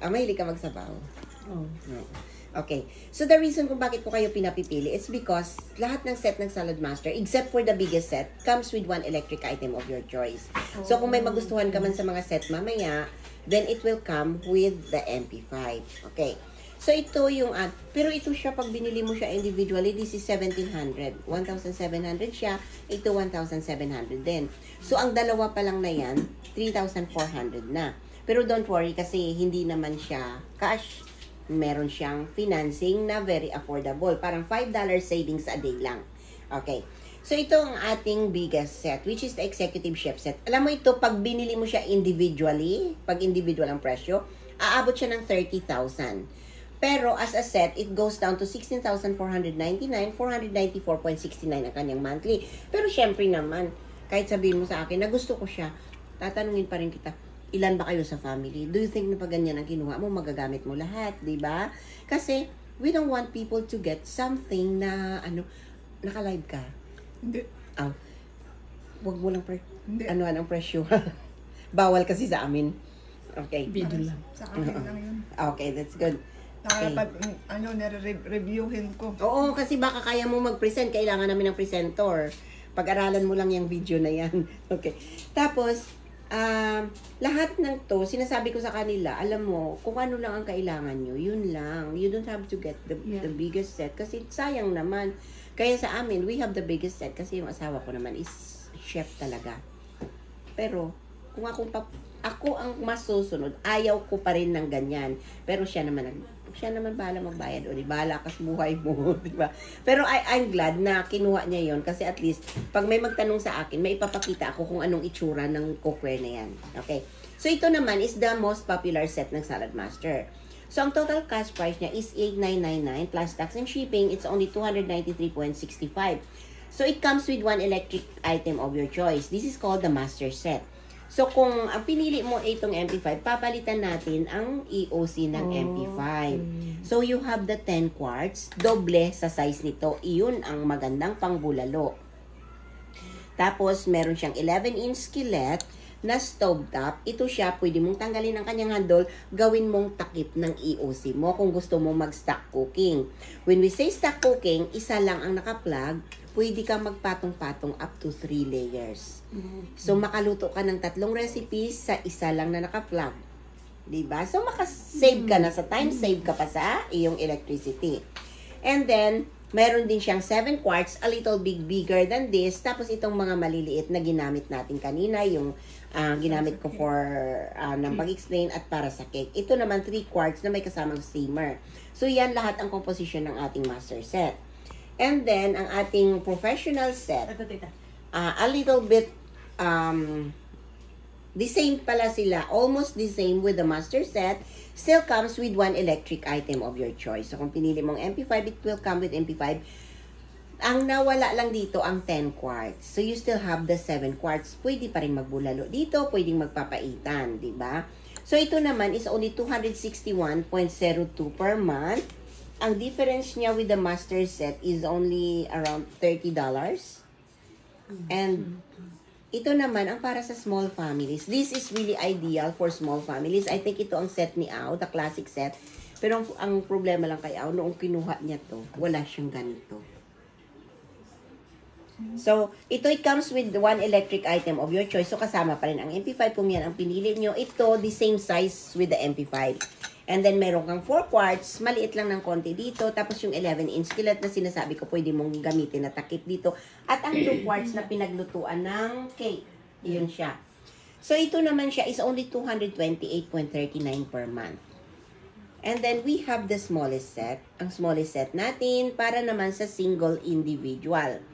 Mahilig ka magsabaw. Oh. No. Okay. So, the reason kung bakit ko kayo pinapipili is because lahat ng set ng Salad Master, except for the biggest set, comes with one electric item of your choice. So, kung may magustuhan ka man sa mga set mamaya, then it will come with the MP5. Okay. So, ito yung, pero ito siya, pag binili mo siya individually, this is 1,700. 1,700 siya, ito 1,700 din. So, ang dalawa pa lang na yan, 3,400 na. Pero don't worry kasi hindi naman siya cash. Meron siyang financing na very affordable. Parang $5 savings a day lang. Okay. So, ito ang ating biggest set, which is the Executive Chef set. Alam mo ito, pag binili mo siya individually, pag individual ang presyo, aabot siya ng 30,000. Pero as a set, it goes down to 16,499, 494.69 ang kanyang monthly. Pero syempre naman, kahit sabihin mo sa akin na gusto ko siya, tatanungin pa rin kita, ilan ba kayo sa family? Do you think na pag ganyan ang kinuha mo, magagamit mo lahat, di ba? Kasi, we don't want people to get something na, naka-live ka. Hindi. Oh. Huwag mo lang Hindi. ang presyo. Bawal kasi sa amin. Okay. Video lang. Sa akin lang yun. Okay, that's good. Dapat, reviewin ko. Oo, kasi baka kaya mo mag-present, kailangan namin ng presenter. Pag-aralan mo lang yung video na yan. Okay. Tapos, lahat ng to, sinasabi ko sa kanila, alam mo, kung ano lang ang kailangan nyo, yun lang. You don't have to get the biggest set kasi sayang naman. Kaya sa amin, we have the biggest set kasi yung asawa ko naman is chef talaga. Pero, kung ako ang mas susunod, ayaw ko pa rin ng ganyan. Pero siya naman bahala magbayad o di bahala ka sa buhay mo, di ba? Pero I'm glad na kinuha niya yon kasi at least pag may magtanong sa akin, may ipapakita ako kung anong itsura ng cookware na yan. Okay. So ito naman is the most popular set ng Salad Master. So ang total cash price niya is 8,999 plus tax and shipping, it's only 293.65. So it comes with one electric item of your choice. This is called the Master Set. So, kung ang pinili mo itong MP5, papalitan natin ang EOC ng MP5. So, you have the 10 quarts, doble sa size nito. Iyon ang magandang pangbulalo. Tapos, meron siyang 11-inch skillet na stovetop. Ito siya, pwede mong tanggalin ang kanyang handle, gawin mong takip ng EOC mo kung gusto mo mag-stock cooking. When we say stock cooking, isa lang ang naka-plug, pwede kang magpatong-patong up to 3 layers. So, makaluto ka ng 3 recipes sa isa lang na naka-plug. Diba? So, makasave ka na sa time, save ka pa sa iyong electricity. And then, meron din siyang 7 quarts, a little bit bigger than this. Tapos, itong mga maliliit na ginamit natin kanina, yung ginamit ko for ng pag-explain at para sa cake. Ito naman, 3 quarts na may kasamang steamer. So, yan lahat ang composition ng ating master set. And then, ang ating professional set, a little bit, the same pala sila, almost the same with the master set, still comes with one electric item of your choice. So, kung pinili mong MP5, it will come with MP5. Ang nawala lang dito, ang 10 quarts. So, you still have the 7 quarts. Pwede pa rin magbulalo dito, pwedeng magpapaitan, di ba? So, ito naman is only 261.02 per month. Ang difference niya with the master set is only around $30. And ito naman ang para sa small families. This is really ideal for small families. I think ito ang set ni Ao, the classic set. Pero ang problema lang kay Ao, noong kinuha niya to, wala siyang ganito. So, it comes with one electric item of your choice. So, kasama pa rin ang MP5 kung yan ang pinili nyo. Ito, the same size with the MP5. And then, meron kang 4 quarts, maliit lang ng konti dito. Tapos, yung 11-inch skillet na sinasabi ko, pwede mong gamitin na takip dito. At ang 2 quarts na pinaglutuan ng cake. Yun siya. So, ito naman siya is only 228.39 per month. And then, we have the smallest set. Ang smallest set natin para naman sa single individual.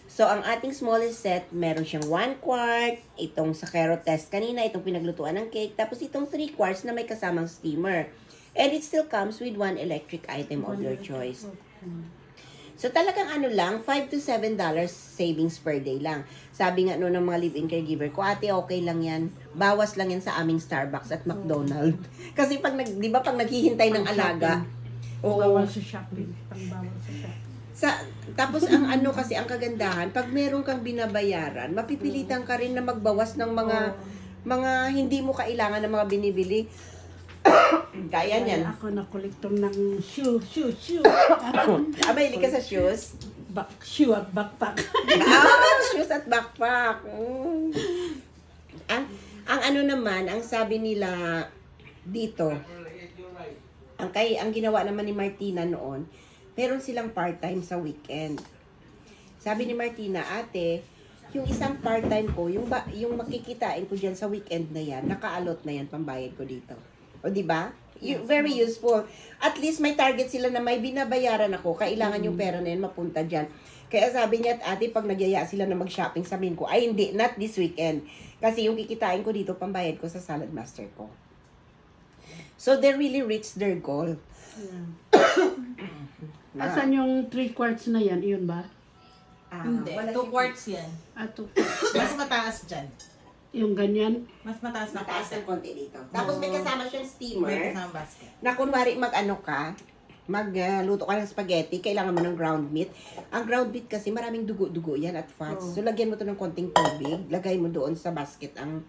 So, ang ating smallest set, meron siyang 1 quart, itong sa carrot test kanina, itong pinaglutuan ng cake, tapos itong 3 quarts na may kasamang steamer. And it still comes with one electric item of your choice. So, talagang $5 to $7 savings per day lang. Sabi nga ng mga live-in caregiver ko, ate, okay lang yan. Bawas lang yan sa aming Starbucks at McDonald's. Kasi pag, di ba, pag naghihintay ng alaga, bawal sa shopping. Bawal sa shopping. Tapos ang kasi ang kagandahan, pag meron kang binabayaran, mapipilitan ka rin na magbawas ng mga hindi mo kailangan ng mga binibili. Kaya niyan. Ako na kolektor ng shoe. Abay, hindi ka sa shoes? Shoe at backpack. Shoes at backpack. Ang ano naman, ang sabi nila dito, ang ginawa naman ni Martina noon, meron silang part-time sa weekend. Sabi ni Martina, ate, yung isang part-time ko, yung makikitain ko dyan sa weekend na yan, nakaalot na yan, pambayad ko dito. O, di ba? Very useful. At least may target sila na may binabayaran ako, kailangan yung pera na yan mapunta dyan. Kaya sabi niya, ate, pag nagyaya sila na mag-shopping, sabihin ko, ay hindi, not this weekend. Kasi yung kikitain ko dito, pambayad ko sa Salad Master ko. So, they really reached their goal. Asan yung 3 quarts na yan? Iyon ba? Hindi, 2 quarts yan. 2. Mas mataas dyan. Yung ganyan? Mas mataas na Mataas ng konti dito. Tapos may kasama siyang steamer. May kasama basket. Na kunwari magluto ka ng spaghetti, kailangan mo ng ground meat. Ang ground meat kasi maraming dugo-dugo yan at fats. So lagyan mo to ng konting tubig, lagay mo doon sa basket ang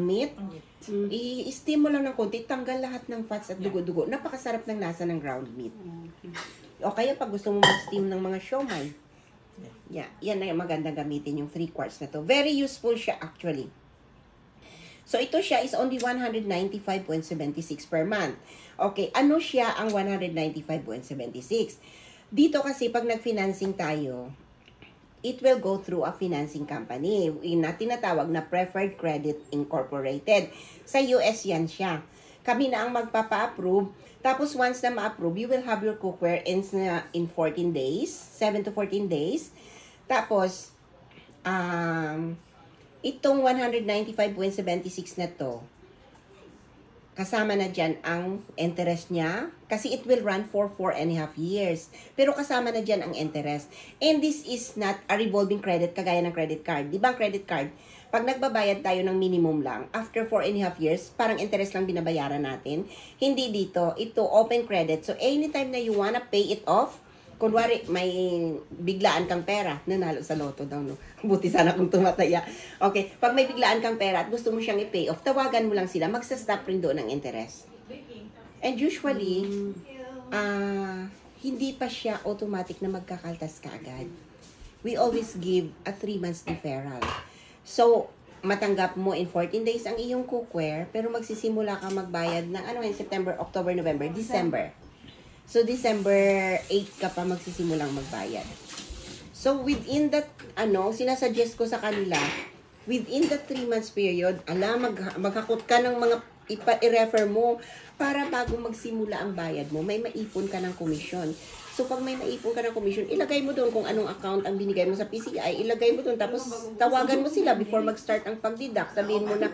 meat. I-steam mo lang ng konti, tanggal lahat ng fats at dugo-dugo. Napakasarap ng lasa ng ground meat. O kaya pag gusto mo mag-steam ng mga siomai. Yeah, yan na magandang gamitin yung 3 quarts na to. Very useful siya actually. So, ito siya is only 195.76 per month. Okay, ano siya ang 195.76? Dito kasi, pag nag-financing tayo, it will go through a financing company na tinatawag na Preferred Credit Incorporated. Sa US yan siya. Kami na ang magpapa-approve. Tapos, once na ma-approve, you will have your cookware in 14 days, 7 to 14 days. Tapos, itong 195.76 na to, kasama na dyan ang interest niya kasi it will run for 4.5 years. Pero kasama na dyan ang interest. And this is not a revolving credit kagaya ng credit card. Di ba ang credit card, pag nagbabayad tayo ng minimum lang, after 4.5 years, parang interest lang binabayaran natin. Hindi dito. Ito, open credit. So, anytime na you wanna pay it off, kunwari, may biglaan kang pera, nanalo sa loto daw, no? Buti sana kung tumataya. Okay, pag may biglaan kang pera at gusto mo siyang i-pay off, tawagan mo lang sila, magsa-stop rin doon ang interest. And usually, hindi pa siya automatic na magkakaltas kaagad. We always give a 3 months deferral. So, matanggap mo in 14 days ang iyong cookware, pero magsisimula ka magbayad ng, September, October, November, December. So, December 8 ka pa magsisimulang magbayad. So, within that, sinasuggest ko sa kanila, within the 3 months period, maghakot ka ng mga i-refer mo para bago magsimula ang bayad mo, may maipon ka ng komisyon. So, pag may maipon ka ng komisyon, ilagay mo doon kung anong account ang binigay mo sa PCI, ilagay mo doon, tapos tawagan mo sila before mag-start ang pag-deduct. Sabihin mo na,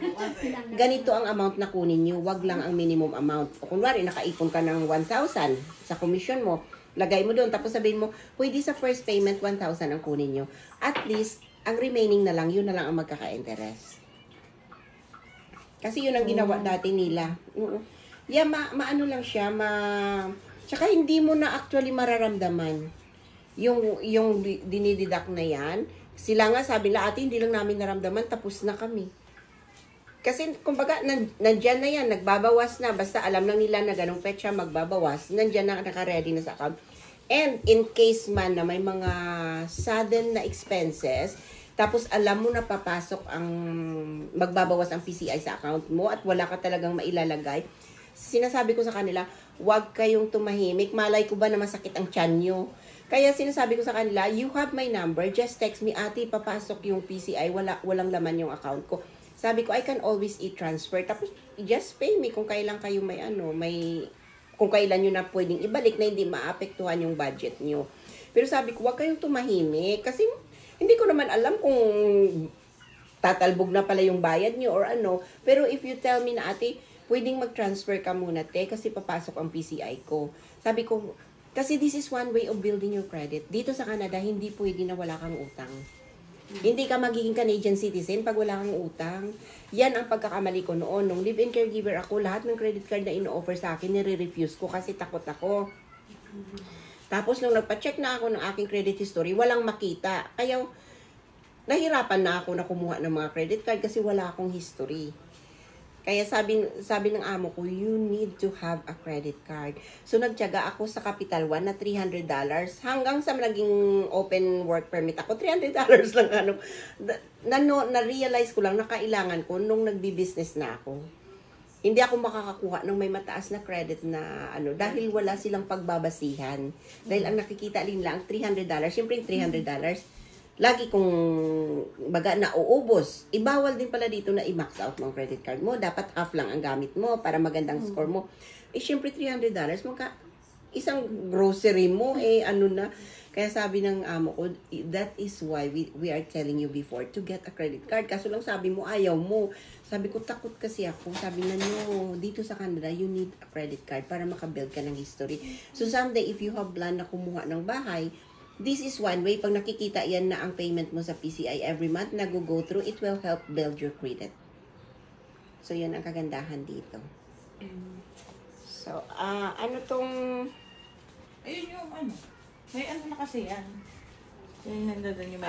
ganito ang amount na kunin nyo, wag lang ang minimum amount. O kunwari, nakaipon ka ng 1,000 sa komisyon mo, lagay mo doon, tapos sabihin mo, pwede sa first payment, 1,000 ang kunin nyo. At least, ang remaining na lang, yun na lang ang magkaka-interest. Kasi yun ang ginawa dati nila. Yeah, maano lang siya, tsaka hindi mo na actually mararamdaman yung dinididak na yan. Sila nga sabi nila, ate, hindi lang namin naramdaman, tapos na kami. Kasi, kumbaga, nandyan na yan, nagbabawas na. Basta alam lang nila na ganong petsa magbabawas. Nandyan na, naka-ready na sa account. And in case man na may mga sudden na expenses, tapos alam mo na papasok ang, magbabawas ang PCI sa account mo at wala ka talagang mailalagay, sinasabi ko sa kanila, huwag kayong tumahimik. Malay ko ba na masakit ang tiyan nyo? Kaya sinasabi ko sa kanila, you have my number, just text me, ate, papasok yung PCI, walang laman yung account ko. Sabi ko, I can always e-transfer. Tapos, just pay me kung kailan kayo kung kailan nyo na pwedeng ibalik na hindi maapektuhan yung budget nyo. Pero sabi ko, huwag kayong tumahimik. Kasi, hindi ko naman alam kung tatalbog na pala yung bayad nyo or ano. Pero if you tell me na, ate, pwedeng mag-transfer ka muna, kasi papasok ang PCI ko. Sabi ko, kasi this is one way of building your credit. Dito sa Canada, hindi pwede na wala kang utang. Hindi ka magiging Canadian citizen pag wala kang utang. Yan ang pagkakamali ko noon. Nung live-in caregiver ako, lahat ng credit card na ino-offer sa akin, nire-refuse ko kasi takot ako. Tapos nung nagpa-check na ako ng aking credit history, walang makita. Kaya nahirapan na ako na kumuha ng mga credit card kasi wala akong history. Kaya sabi ng amo ko, you need to have a credit card. So, nagtiyaga ako sa Capital One na $300. Hanggang sa naging open work permit ako, $300 lang. Na-realize ko lang na kailangan ko nung nagbi-business na ako. Hindi ako makakakuha ng may mataas na credit na dahil wala silang pagbabasihan. Dahil ang nakikita nila ang $300. Siyempre yung $300, lagi kong baga nauubos. Ibawal din pala dito na i-max out ng credit card mo. Dapat half lang ang gamit mo para magandang score mo. Siyempre $300, isang grocery mo, na. Kaya sabi ng amo ko, that is why we are telling you before to get a credit card. Kaso lang sabi mo, ayaw mo. Sabi ko, takot kasi ako. Sabi na dito sa Canada, you need a credit card para makabuild ka ng history. So someday, if you have plan na kumuha ng bahay, this is one way. Pag nakikita yan na ang payment mo sa PCI every month, go through, it will help build your credit. So, yan ang kagandahan dito. So, ano tong... Ayun yung May na kasi yan. Yung nandun yung